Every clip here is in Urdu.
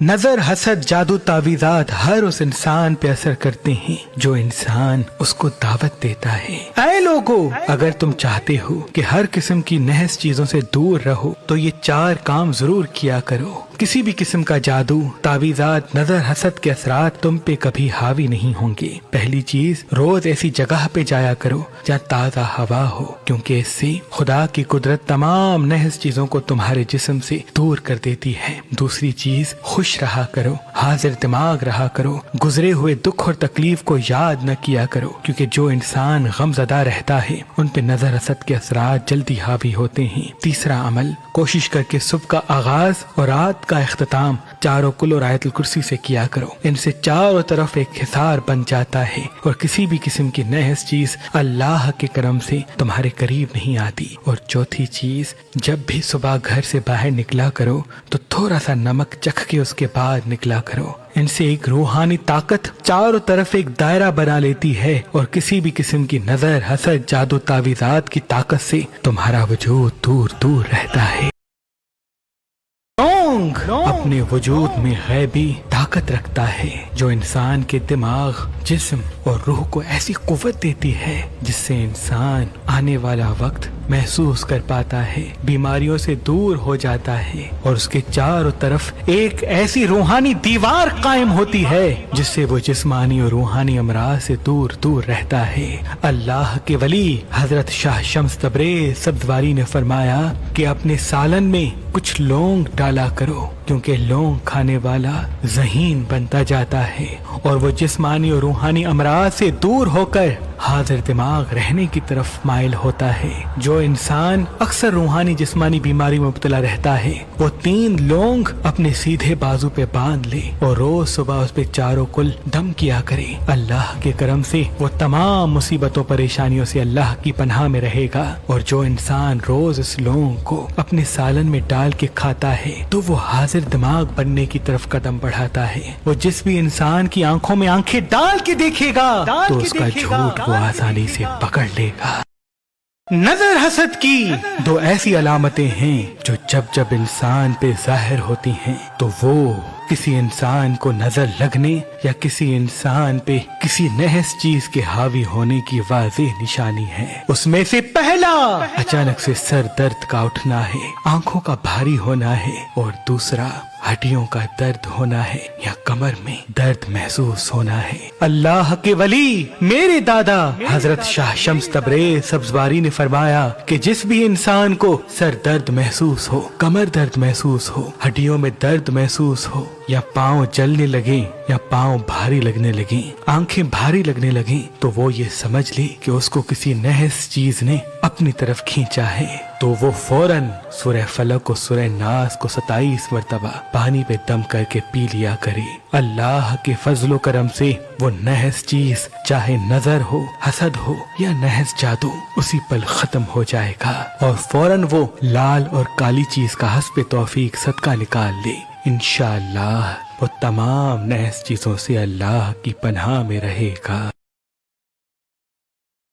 نظر، حسد، جادو، تعویذات ہر اس انسان پہ اثر کرتے ہیں جو انسان اس کو دعوت دیتا ہے۔ اے لوگو، اگر تم چاہتے ہو کہ ہر قسم کی نحس چیزوں سے دور رہو تو یہ 4 کام ضرور کیا کرو۔ کسی بھی قسم کا جادو، تعویذات، نظر، حسد کے اثرات تم پہ کبھی حاوی نہیں ہوں گے۔ پہلی چیز، روز ایسی جگہ پہ جایا کرو جہاں تازہ ہوا ہو، کیونکہ اس سے خدا کی قدرت تمام نحس چیزوں کو تمہارے جسم سے دور کر دیتی ہے۔ دوسری چیز، خوش رہا کرو، حاضر دماغ رہا کرو، گزرے ہوئے دکھ اور تکلیف کو یاد نہ کیا کرو، کیونکہ جو انسان غم زدہ رہتا ہے ان پہ نظر حسد کے اثرات جلدی حاوی ہوتے ہیں۔ تیسرا عمل، کوشش کر کے صبح کا آغاز اور رات کا اختتام 4 کل اور آیت الکرسی سے کیا کرو۔ ان سے چاروں طرف ایک حصار بن جاتا ہے اور کسی بھی قسم کی نحس چیز اللہ کے کرم سے تمہارے قریب نہیں آتی۔ اور چوتھی چیز، جب بھی صبح گھر سے باہر نکلا کرو تو تھوڑا سا نمک چکھ کے اس کے بعد نکلا کرو۔ ان سے ایک روحانی طاقت چاروں طرف ایک دائرہ بنا لیتی ہے اور کسی بھی قسم کی نظر، حسد، جادو، تعویذات کی طاقت سے تمہارا وجود دور دور رہتا ہے۔ لونگ اپنے وجود میں غیبی طاقت رکھتا ہے جو انسان کے دماغ، جسم اور روح کو ایسی قوت دیتی ہے جس سے انسان آنے والا وقت محسوس کر پاتا ہے، بیماریوں سے دور ہو جاتا ہے اور اس کے چاروں طرف ایک ایسی روحانی دیوار قائم ہوتی ہے جس سے وہ جسمانی اور روحانی امراض سے دور دور رہتا ہے۔ اللہ کے ولی حضرت شاہ شمس تبریز سبزواری نے فرمایا کہ اپنے سالن میں کچھ لونگ ڈالا کرو، کیونکہ لونگ کھانے والا ذہین بنتا جاتا ہے اور وہ جسمانی اور روحانی امراض سے دور ہو کر حاضر دماغ رہنے کی طرف مائل ہوتا ہے۔ جو انسان اکثر روحانی جسمانی بیماری میں مبتلا رہتا ہے وہ 3 لونگ اپنے سیدھے بازو پہ باندھ لے اور روز صبح اس پہ 4 کل دم کیا کرے۔ اللہ کے کرم سے وہ تمام مصیبتوں پریشانیوں سے اللہ کی پناہ میں رہے گا۔ اور جو انسان روز اس لونگ کو اپنے سالن میں ڈال کے کھاتا ہے تو وہ حاضر دماغ بننے کی طرف قدم بڑھاتا ہے۔ وہ جس بھی انسان کی آنکھوں میں آنکھیں ڈال کے دیکھے گا تو اس کا جھوٹ وہ آسانی سے پکڑ لے گا۔ نظر حسد کی 2 ایسی علامتیں ہیں جو جب انسان پہ ظاہر ہوتی ہیں تو وہ کسی انسان کو نظر لگنے یا کسی انسان پہ کسی نحس چیز کے حاوی ہونے کی واضح نشانی ہے۔ اس میں سے پہلا، اچانک سے سر درد کا اٹھنا ہے، آنکھوں کا بھاری ہونا ہے، اور دوسرا، ہڈیوں کا درد ہونا ہے یا کمر میں درد محسوس ہونا ہے۔ اللہ کے ولی میرے دادا حضرت شاہ شمس تبریز سبزواری نے فرمایا کہ جس بھی انسان کو سر درد محسوس ہو، کمر درد محسوس ہو، ہڈیوں میں درد محسوس ہو، یا پاؤں جلنے لگیں یا پاؤں بھاری لگنے لگیں، آنکھیں بھاری لگنے لگیں، تو وہ یہ سمجھ لے کہ اس کو کسی نحس چیز نے اپنی طرف کھینچا ہے، تو وہ فوراً سورہ فلق و سورہ ناس کو 27 مرتبہ پانی پہ دم کر کے پی لیا کرے۔ اللہ کے فضل و کرم سے وہ نحس چیز چاہے نظر ہو، حسد ہو یا نحس جادو اسی پل ختم ہو جائے گا اور فوراً وہ لال اور کالی چیز کا حسب توفیق صدقہ نکال لے۔ انشاءاللہ وہ تمام نحس چیزوں سے اللہ کی پناہ میں رہے گا۔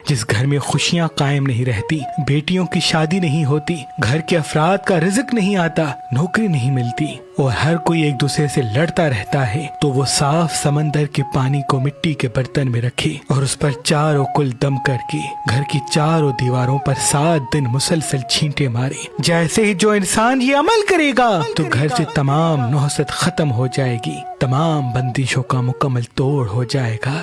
جس گھر میں خوشیاں قائم نہیں رہتی، بیٹیوں کی شادی نہیں ہوتی، گھر کے افراد کا رزق نہیں آتا، نوکری نہیں ملتی اور ہر کوئی ایک دوسرے سے لڑتا رہتا ہے، تو وہ صاف سمندر کے پانی کو مٹی کے برتن میں رکھے اور اس پر 4 کل دم کر کے گھر کی 4 دیواروں پر 7 دن مسلسل چھینٹے مارے۔ جیسے ہی جو انسان یہ عمل کرے گا تو گھر سے تمام نحست ختم ہو جائے گی، تمام بندشوں کا مکمل توڑ ہو جائے گا۔